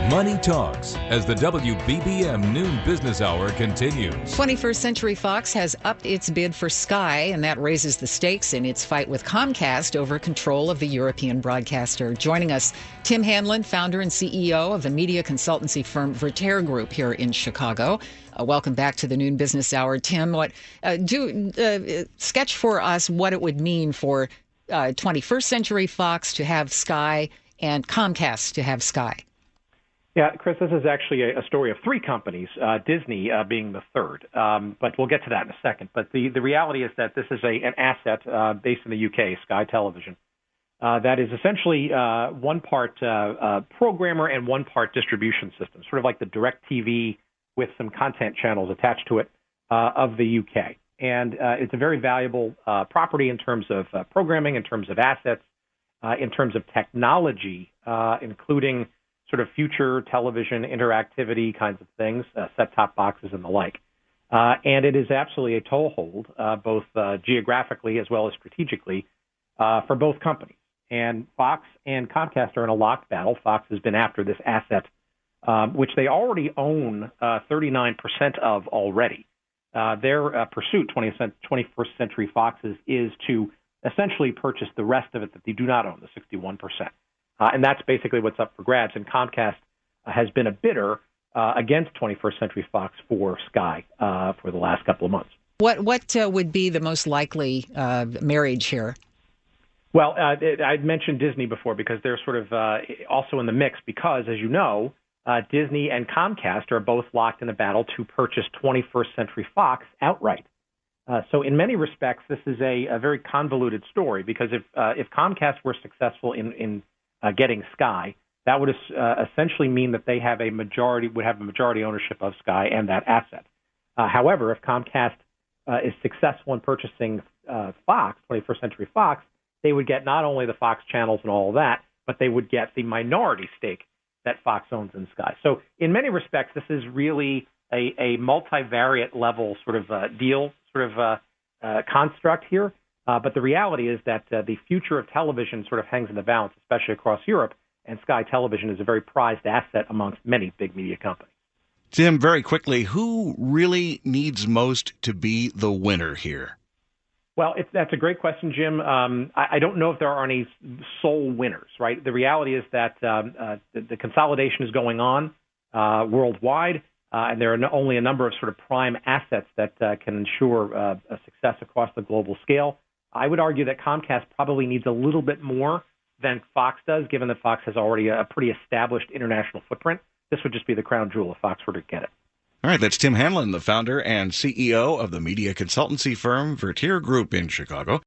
Money Talks as the WBBM Noon Business Hour continues. 21st Century Fox has upped its bid for Sky, and that raises the stakes in its fight with Comcast over control of the European broadcaster. Joining us, Tim Hanlon, founder and CEO of the media consultancy firm Vertere Group here in Chicago. Welcome back to the Noon Business Hour. Tim, sketch for us what it would mean for 21st Century Fox to have Sky and Comcast to have Sky. Yeah, Chris, this is actually a story of three companies, Disney being the third. But we'll get to that in a second. But the reality is that this is an asset based in the UK, Sky Television, that is essentially one part programmer and one part distribution system, sort of like the DirecTV with some content channels attached to it of the UK. And it's a very valuable property in terms of programming, in terms of assets, in terms of technology, including sort of future television interactivity kinds of things, set-top boxes and the like. And it is absolutely a toehold, both geographically as well as strategically, for both companies. And Fox and Comcast are in a locked battle. Fox has been after this asset, which they already own 39% of already. Their pursuit, 21st Century Fox's, is to essentially purchase the rest of it that they do not own, the 61%. And that's basically what's up for grabs. And Comcast has been a bidder against 21st Century Fox for Sky for the last couple of months. What would be the most likely marriage here? Well, I'd mentioned Disney before because they're sort of also in the mix because, as you know, Disney and Comcast are both locked in a battle to purchase 21st Century Fox outright. So in many respects, this is a very convoluted story because if Comcast were successful in getting Sky, that would essentially mean that they have would have a majority ownership of Sky and that asset. However, if Comcast is successful in purchasing Fox, 21st Century Fox, they would get not only the Fox channels and all of that, but they would get the minority stake that Fox owns in Sky. So in many respects, this is really a multivariate level sort of deal, sort of construct here. But the reality is that the future of television sort of hangs in the balance, especially across Europe, and Sky Television is a very prized asset amongst many big media companies. Tim, very quickly, who really needs most to be the winner here? Well, that's a great question, Jim. I don't know if there are any sole winners, right? The reality is that the consolidation is going on worldwide, and there are only a number of sort of prime assets that can ensure a success across the global scale. I would argue that Comcast probably needs a little bit more than Fox does, given that Fox has already a pretty established international footprint. This would just be the crown jewel if Fox were to get it. All right, that's Tim Hanlon, the founder and CEO of the media consultancy firm Vertere Group in Chicago.